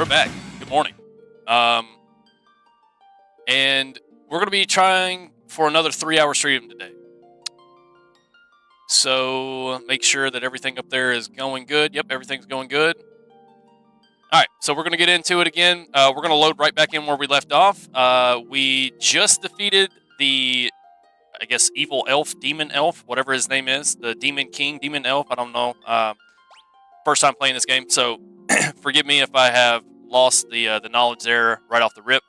We're back. Good morning. And we're going to be trying for another 3-hour stream today. So make sure that everything up there is going good. Yep, everything's going good. All right, so we're going to get into it again. We're going to load right back in where we left off. We just defeated the, I guess, evil elf, demon elf, whatever his name is. The demon king, demon elf, I don't know. First time playing this game, so forgive me if I have lost the knowledge there right off the rip.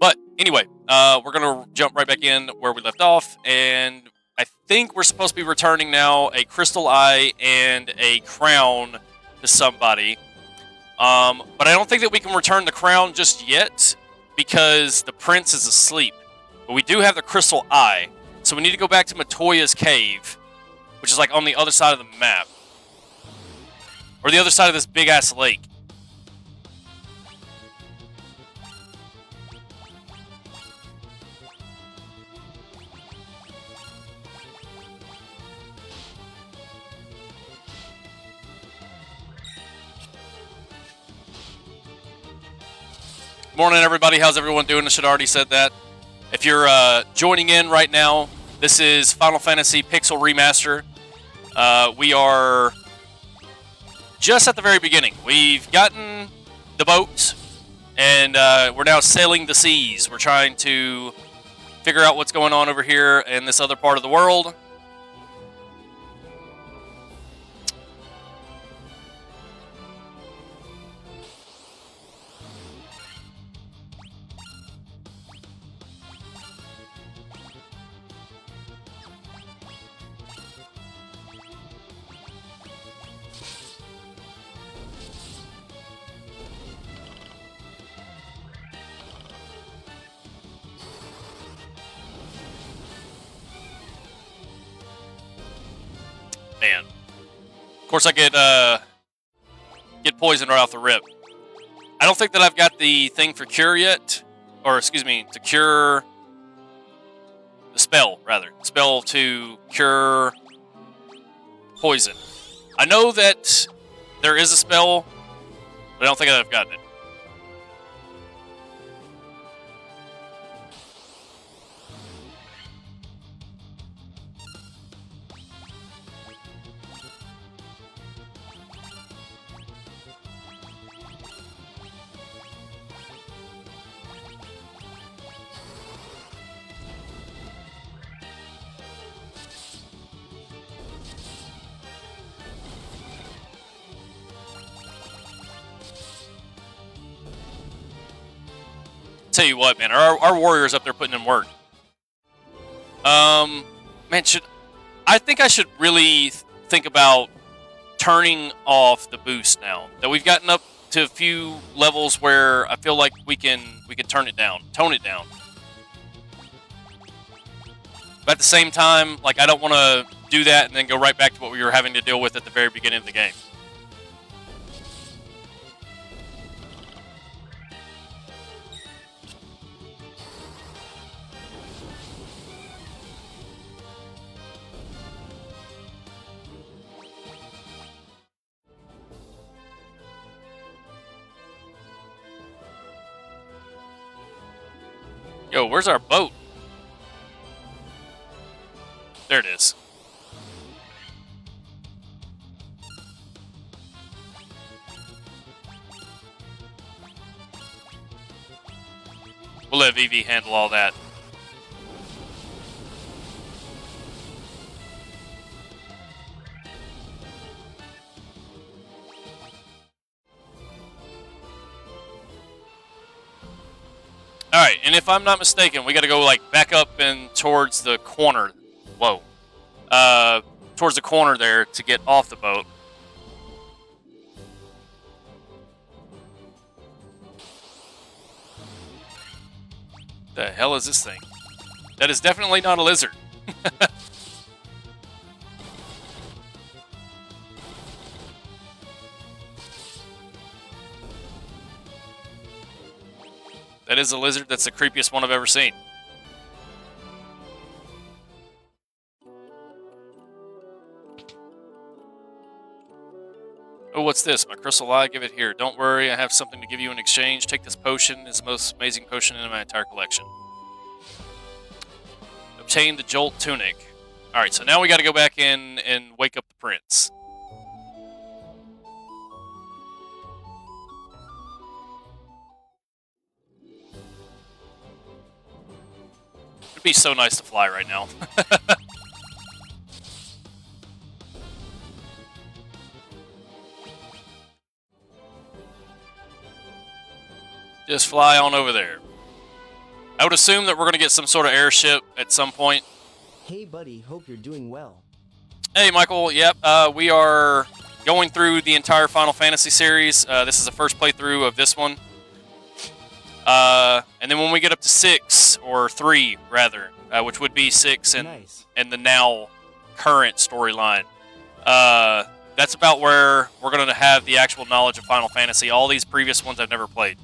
But anyway, we're going to jump right back in where we left off, and I think we're supposed to be returning now a crystal eye and a crown to somebody. But I don't think that we can return the crown just yet because the prince is asleep. But we do have the crystal eye, so we need to go back to Matoya's cave, which is like on the other side of the map. Or the other side of this big-ass lake. Morning, everybody. How's everyone doing? I should have already said that. If you're joining in right now, this is Final Fantasy Pixel Remaster. We are just at the very beginning. We've gotten the boat, and we're now sailing the seas. We're trying to figure out what's going on over here in this other part of the world. Man. Of course, I get poisoned right off the rip. I don't think that I've got the thing for cure yet. Or, excuse me, to cure... The spell, rather. Spell to cure poison. I know that there is a spell, but I don't think I've gotten it. Tell you what, man, our warriors up there putting in work. Man, I think I should really think about turning off the boost now that we've gotten up to a few levels where I feel like we can turn it down, tone it down. But at the same time, like, I don't want to do that and then go right back to what we were having to deal with at the very beginning of the game. Yo, where's our boat? There it is. We'll let Vivi handle all that. Alright, and if I'm not mistaken, we gotta go, like, back up and towards the corner. Whoa. Towards the corner there to get off the boat. The hell is this thing? That is definitely not a lizard. That is a lizard. That's the creepiest one I've ever seen. Oh, what's What's this? My crystal eye? Give it here. Don't worry, I have something to give you in exchange. Take this potion. It's the most amazing potion in my entire collection. Obtain the Jolt Tunic. Alright, so now we got to go back in and wake up the prince. It'd be so nice to fly right now. Just fly on over there. I would assume that we're going to get some sort of airship at some point. Hey buddy, hope you're doing well. Hey Michael, yep, we are going through the entire Final Fantasy series. This is the first playthrough of this one. And then when we get up to 6, or 3 rather, which would be 6 and the now current storyline, that's about where we're going to have the actual knowledge of Final Fantasy. All these previous ones I've never played.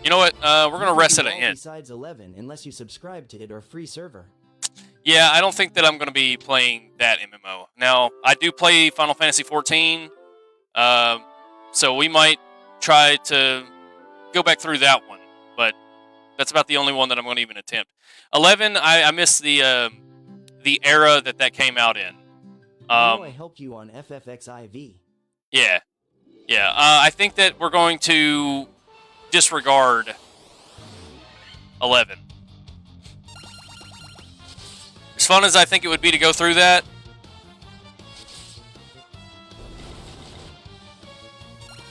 You know what? We're gonna rest at an end. Besides 11, unless you subscribe to it or free server. Yeah, I don't think that I'm gonna be playing that MMO. Now, I do play Final Fantasy 14, so we might try to go back through that one, but that's about the only one that I'm gonna even attempt. 11, I missed the era that came out in. I know I helped you on FFXIV. Yeah, yeah. I think that we're going to disregard 11. As fun as I think it would be to go through that,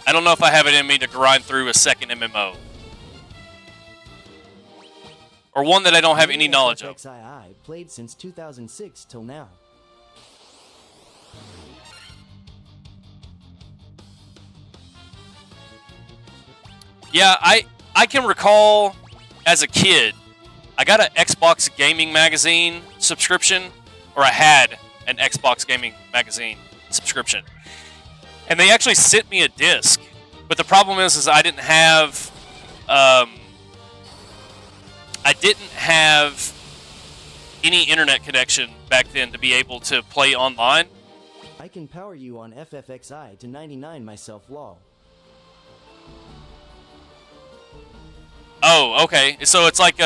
I don't know if I have it in me to grind through a second MMO. Or one that I don't have any knowledge of. FFXII played since 2006 till now. Yeah, I can recall as a kid, I got an Xbox Gaming Magazine subscription, or I had an Xbox Gaming Magazine subscription. And they actually sent me a disc. But the problem is I didn't have any internet connection back then to be able to play online. I can power you on FFXI to 99 myself, lol. Oh, okay. So it's like,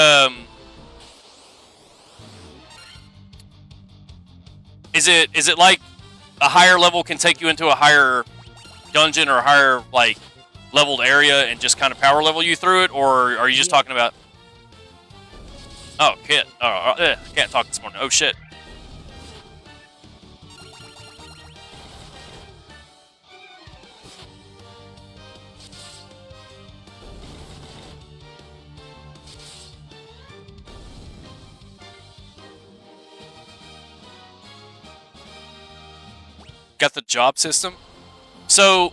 is it like a higher level can take you into a higher dungeon or a higher, like, leveled area and just kind of power level you through it? Or are you just talking about... Oh, kid. Oh, can't talk this morning. Oh, shit. Got the job system. So,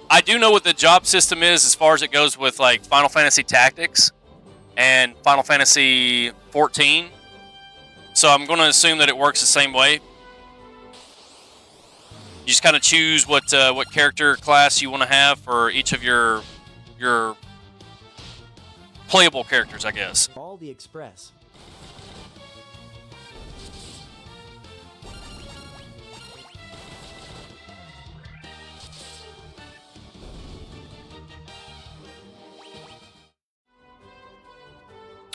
I do know what the job system is as far as it goes with like Final Fantasy Tactics and Final Fantasy 14. So I'm going to assume that it works the same way. You just kind of choose what character class you want to have for each of your playable characters, I guess. All the express.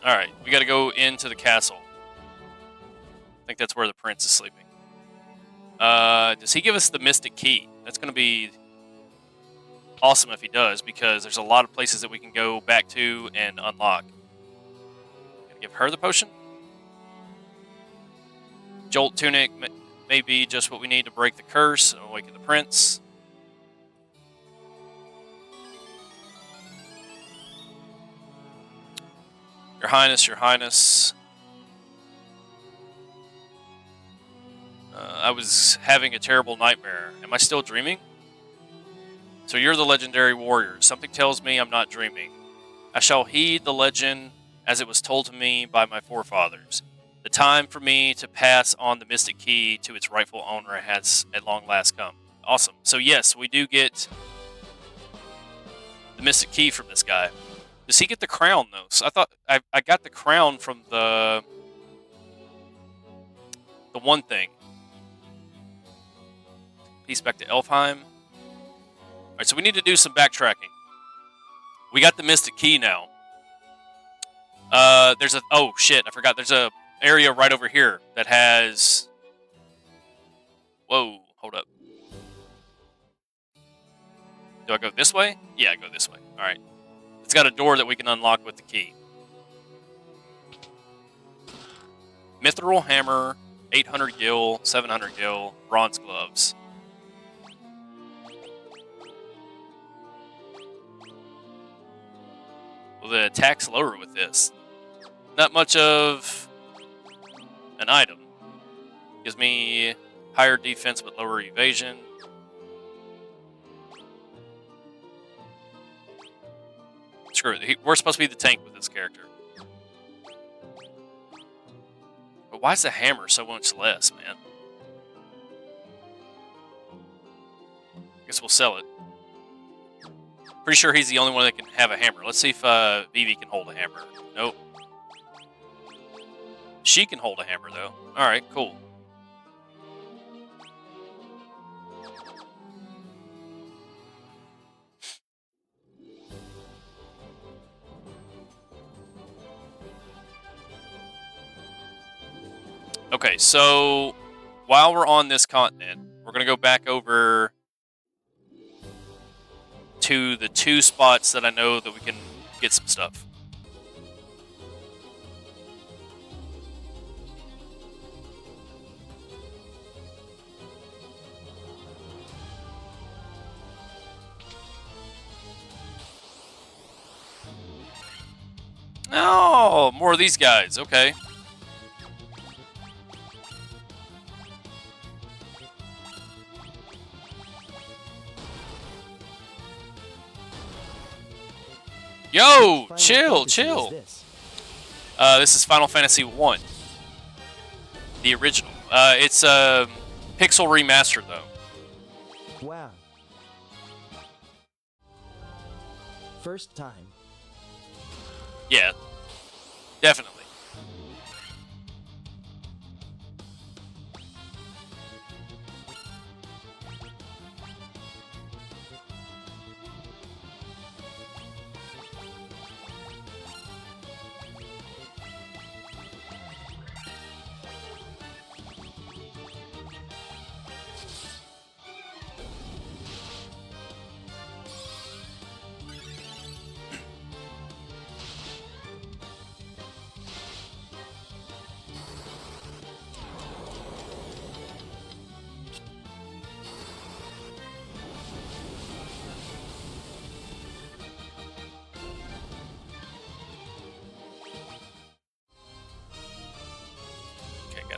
Alright, we gotta go into the castle. I think that's where the prince is sleeping. Does he give us the Mystic Key? That's gonna be awesome if he does, because there's a lot of places that we can go back to and unlock. Gonna give her the potion? Jolt Tunic may be just what we need to break the curse and awaken the prince. Your Highness, Your Highness. I was having a terrible nightmare. Am I still dreaming? So you're the legendary warrior. Something tells me I'm not dreaming. I shall heed the legend as it was told to me by my forefathers. The time for me to pass on the Mystic Key to its rightful owner has at long last come. Awesome. So yes, we do get the Mystic Key from this guy. Does he get the crown though? So I thought I got the crown from the one thing. Peace back to Elfheim. All right, so we need to do some backtracking. We got the Mystic Key now. There's a... Oh, shit, I forgot. There's a area right over here that has... Whoa, hold up. Do I go this way? Yeah, I go this way. All right. It's got a door that we can unlock with the key. Mithril Hammer, 800 gil, 700 gil, bronze gloves. Well, the attack's lower with this. Not much of an item. Gives me higher defense but lower evasion. Screw it. We're supposed to be the tank with this character. But why is the hammer so much less, man? Guess we'll sell it. Pretty sure he's the only one that can have a hammer. Let's see if Vivi can hold a hammer. Nope. She can hold a hammer, though. Alright, cool. Okay, so while we're on this continent, we're going to go back over to the 2 spots that I know that we can get some stuff. Oh, more of these guys. Okay. Yo, chill. This is Final Fantasy 1. The original. It's a pixel remaster, though. Wow. First time. Yeah, definitely.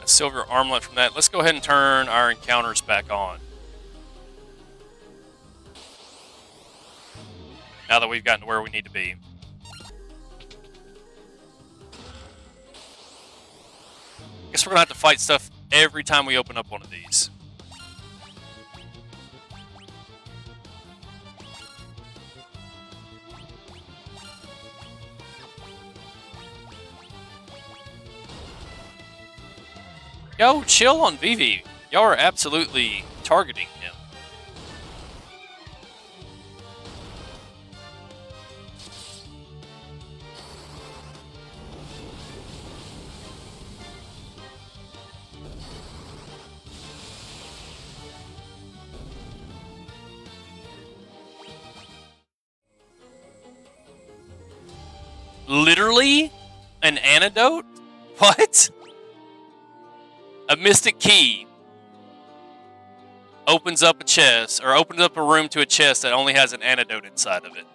Silver armlet from that. Let's go ahead and turn our encounters back on. Now that we've gotten to where we need to be. Guess we're going to have to fight stuff every time we open up one of these. Yo, chill on Vivi. Y'all are absolutely targeting him. Literally? An antidote? What? A mystic key opens up a chest, or opens up a room to a chest that only has an antidote inside of it.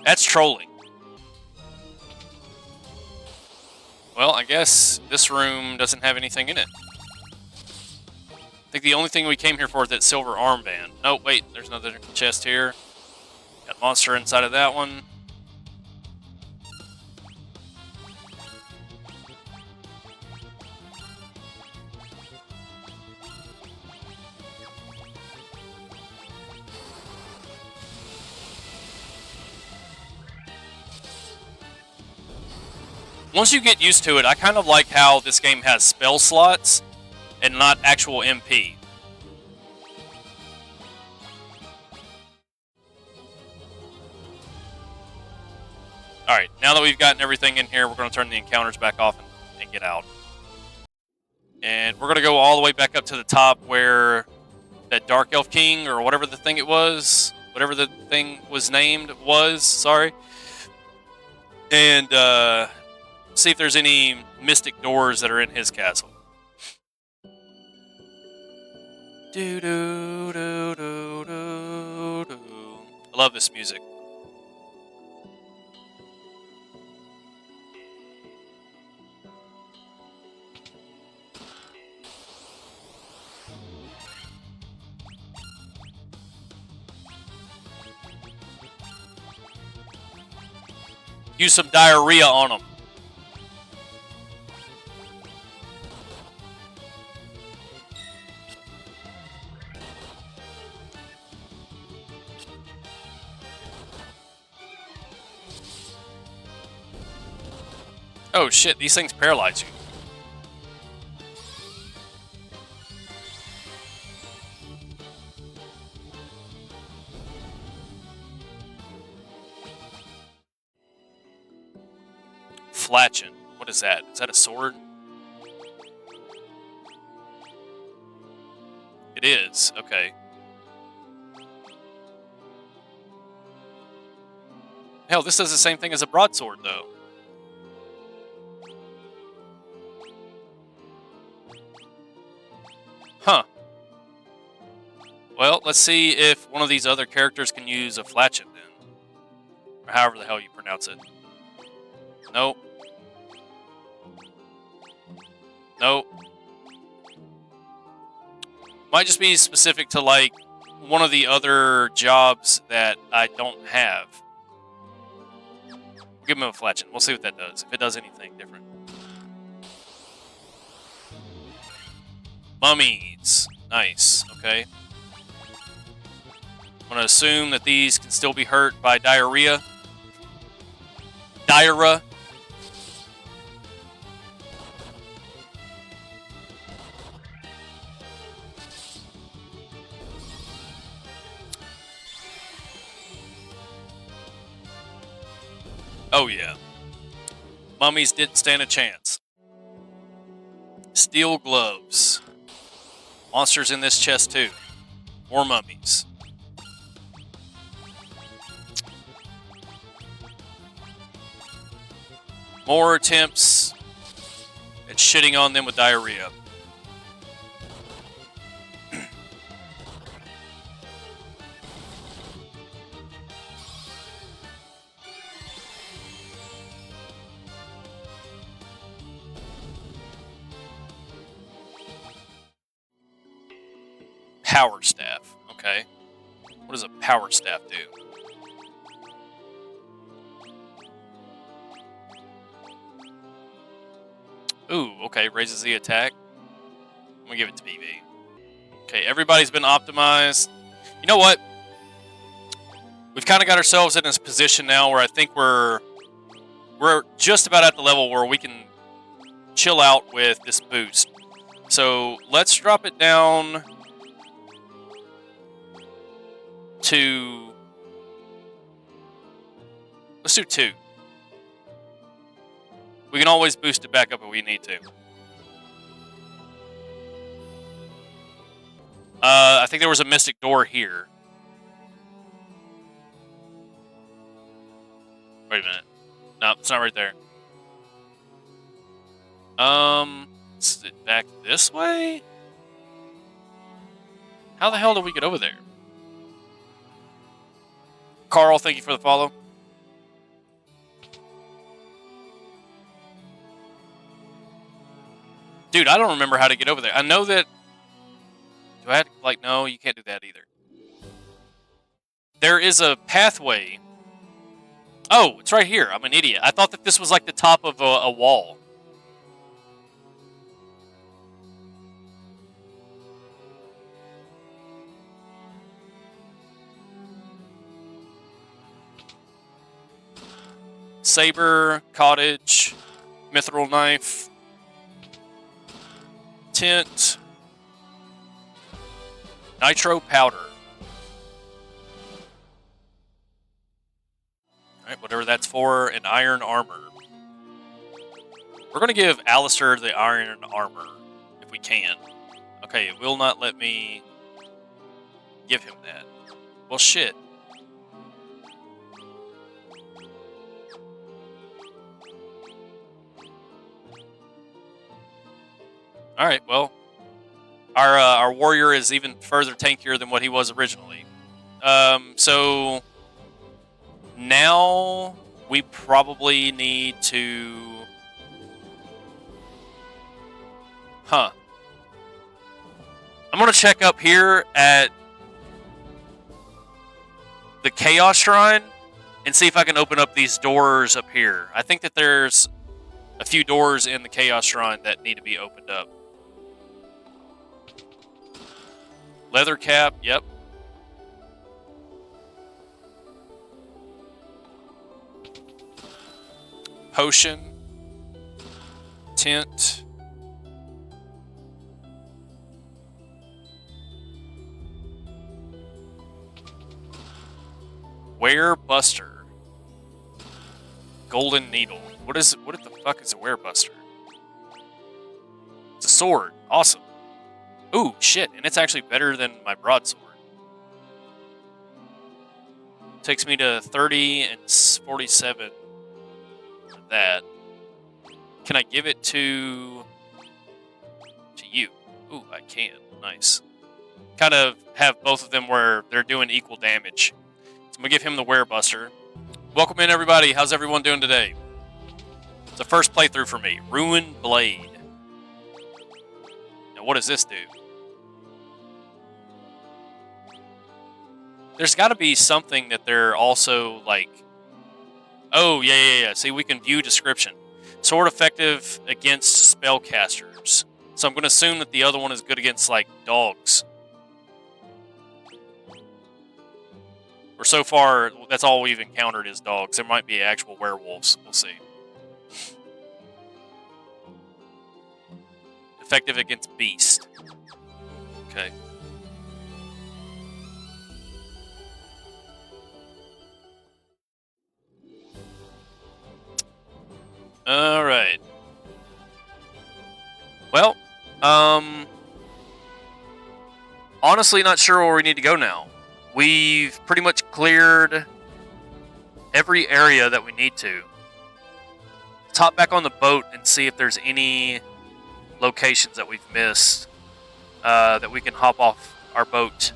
That's trolling. Well, I guess this room doesn't have anything in it. I think the only thing we came here for is that silver armband. Oh, wait, there's another chest here. Got a monster inside of that one. Once you get used to it, I kind of like how this game has spell slots and not actual MP. Alright, now that we've gotten everything in here, we're going to turn the encounters back off and get out. And we're going to go all the way back up to the top where that Dark Elf King, or whatever the thing it was, whatever the thing was named was, sorry. And see if there's any mystic doors that are in his castle. Do do do do do do. I love this music. Use some diarrhea on them. Oh shit, these things paralyze you. Flatchin. What is that? Is that a sword? It is. Okay. Hell, this does the same thing as a broadsword, though. Huh. Well, let's see if one of these other characters can use a flatchin then. Or however the hell you pronounce it. Nope. Nope. Might just be specific to, like, one of the other jobs that I don't have. Give him a flatchin. We'll see what that does, if it does anything different. Mummies. Nice. Okay. I'm going to assume that these can still be hurt by diarrhea. Diarrhea. Oh yeah. Mummies didn't stand a chance. Steel gloves. Monsters in this chest too. More mummies. More attempts at shitting on them with diarrhea. Power staff. Okay. What does a power staff do? Ooh, okay. Raises the attack. I'm going to give it to BB. Okay, everybody's been optimized. You know what? We've kind of got ourselves in this position now where I think we're just about at the level where we can chill out with this boost. So let's drop it down to, let's do 2. We can always boost it back up if we need to. I think there was a mystic door here. Wait a minute. No, it's not right there. Is it back this way? How the hell did we get over there? Carl, thank you for the follow. Dude, I don't remember how to get over there. I know that... Do I have to, like, no, you can't do that either. There is a pathway. Oh, it's right here. I'm an idiot. I thought that this was like the top of a wall. Saber, cottage. Mithril knife. Tint. Nitro powder. Alright, whatever that's for, and iron armor. We're going to give Alistair the iron armor, if we can. Okay, it will not let me give him that. Well, shit. Alright, well. Our warrior is even further tankier than what he was originally. So now we probably need to... I'm going to check up here at the Chaos Shrine and see if I can open up these doors up here. I think that there's a few doors in the Chaos Shrine that need to be opened up. Leather cap, yep. Potion. Tint. Wear Buster. Golden Needle. What the fuck is a Wear Buster? It's a sword. Awesome. Ooh, shit, and it's actually better than my broadsword. Takes me to 30 and 47 for that. Can I give it to you? Ooh, I can. Nice. Kind of have both of them where they're doing equal damage. So I'm going to give him the Wear Buster. Welcome in, everybody. How's everyone doing today? It's the first playthrough for me. Ruined Blade. Now, what does this do? There's got to be something that they're also, like... Oh, yeah. See, we can view description. Sword effective against spellcasters. So I'm going to assume that the other one is good against, like, dogs. Or so far, that's all we've encountered is dogs. There might be actual werewolves. We'll see. Effective against beast. Okay. Alright. Well, honestly not sure where we need to go now. We've pretty much cleared every area that we need to. Let's hop back on the boat and see if there's any locations that we've missed that we can hop off our boat.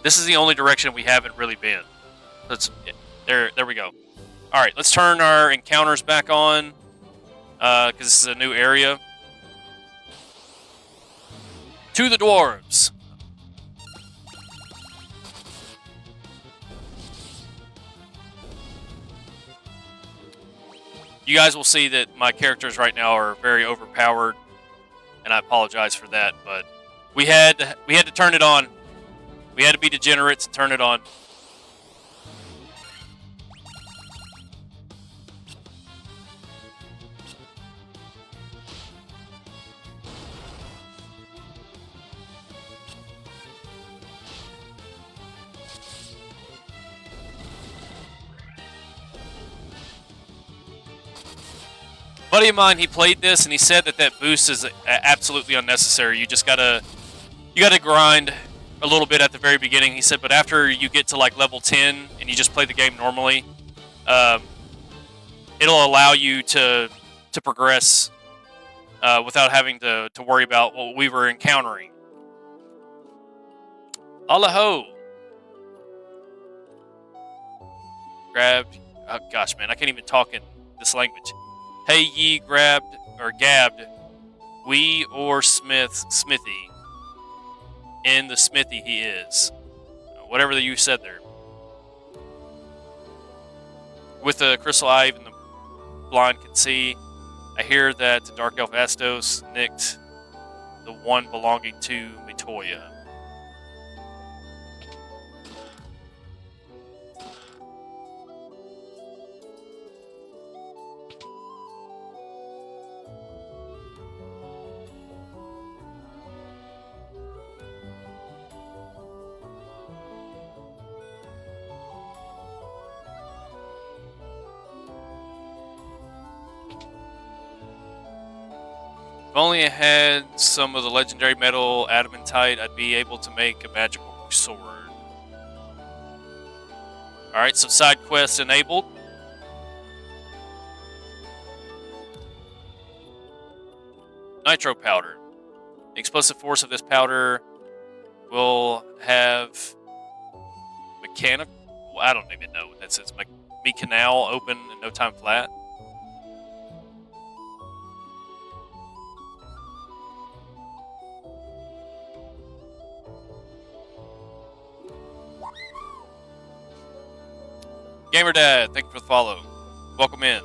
This is the only direction we haven't really been. There we go. Alright, let's turn our encounters back on. Because this is a new area. To the dwarves. You guys will see that my characters right now are very overpowered, and I apologize for that, but we had to turn it on. We had to be degenerates and turn it on. Buddy of mine, he played this and he said that boost is absolutely unnecessary. You just gotta grind a little bit at the very beginning. He said, but after you get to like level 10 and you just play the game normally, it'll allow you to progress without having to worry about what we were encountering. Allaho. Grabbed. Oh gosh, man, I can't even talk in this language. Hey, ye grabbed or gabbed, we or smithy. In the smithy he is. Whatever that you said there. With the crystal eye, even the blind can see. I hear that the Dark Elf Astos nicked the one belonging to Mitoya. If only I had some of the legendary metal adamantite, I'd be able to make a magical sword. Alright, so side quest enabled. Nitro powder. The explosive force of this powder will have mechanical. I don't even know what that says. Canal open in no time flat. Gamer Dad, thank you for the follow. Welcome in.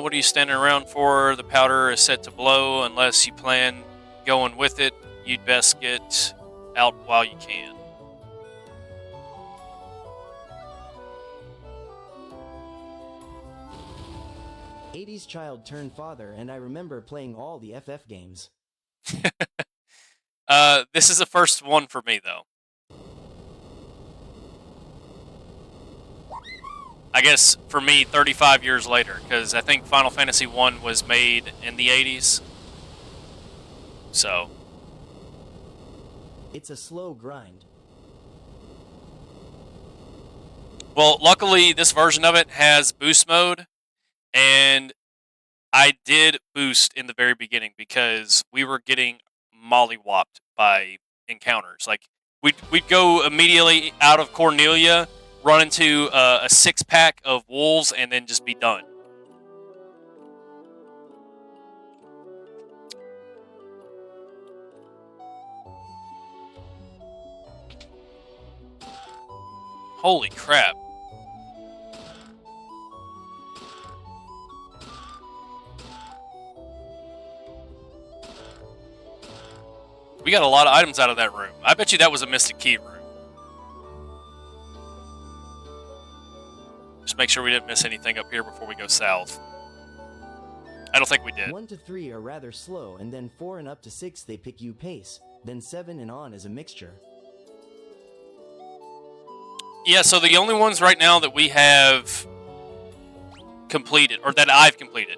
What are you standing around for? The powder is set to blow. Unless you plan going with it, you'd best get out while you can. '80s child turned father, and I remember playing all the FF games. This is the first one for me, though. I guess for me, 35 years later, because I think Final Fantasy I was made in the 80s. So. It's a slow grind. Well, luckily, this version of it has boost mode, and I did boost in the very beginning because we were getting mollywopped by encounters. Like, we'd go immediately out of Cornelia, run into a 6-pack of wolves, and then just be done. Holy crap. We got a lot of items out of that room. I bet you that was a Mystic Key room. Just make sure we didn't miss anything up here before we go south. I don't think we did. 1 to 3 are rather slow, and then 4 and up to 6 they pick you pace. Then 7 and on is a mixture. Yeah, so the only ones right now that we have completed, or that I've completed,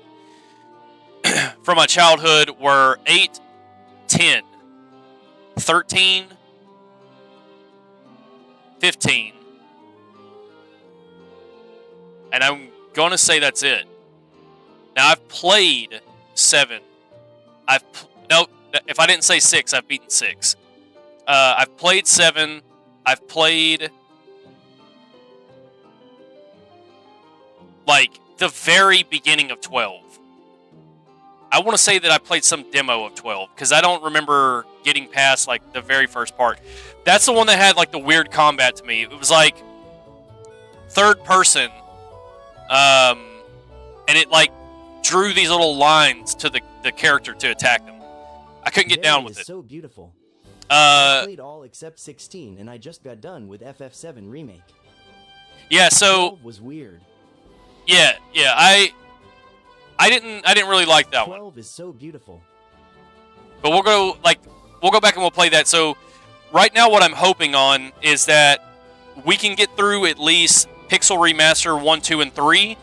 from my childhood were 8, 10, 13, 15, and I'm going to say that's it. Now, I've played 7. No, if I didn't say 6, I've beaten 6. I've played 7. I've played, like, the very beginning of 12. I want to say that I played some demo of 12, because I don't remember getting past, like, the very first part. That's the one that had, like, the weird combat to me. It was, like, third person, and it, like, drew these little lines to the character to attack them. I couldn't get down with it. So beautiful. I played all except 16, and I just got done with FF7 Remake. Yeah, so 12 was weird. Yeah, I didn't really like that 12 one. is so beautiful. But we'll go back and we'll play that. So right now what I'm hoping on is that we can get through at least Pixel Remaster 1, 2, and 3.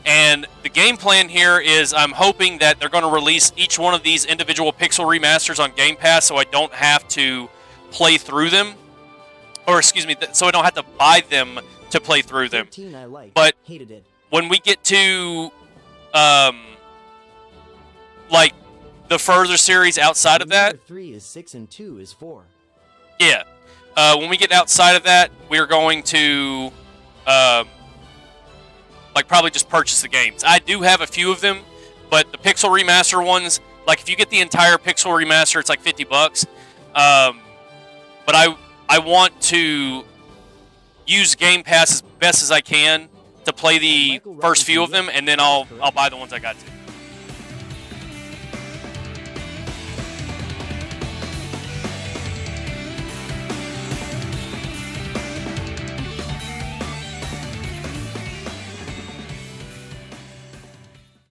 And the game plan here is I'm hoping that they're going to release each one of these individual Pixel Remasters on Game Pass so I don't have to play through them. Or, excuse me, so I don't have to buy them to play through them. 13 I liked, But hated it. when we get to, like, the further series outside of that... 3 is 6 and 2 is 4. Yeah. When we get outside of that, we're going to... like, probably just purchase the games. I do have a few of them, but the Pixel Remaster ones, like, if you get the entire Pixel Remaster, it's like $50. But I want to use Game Pass as best as I can to play the first few of them, and then I'll buy the ones I got to.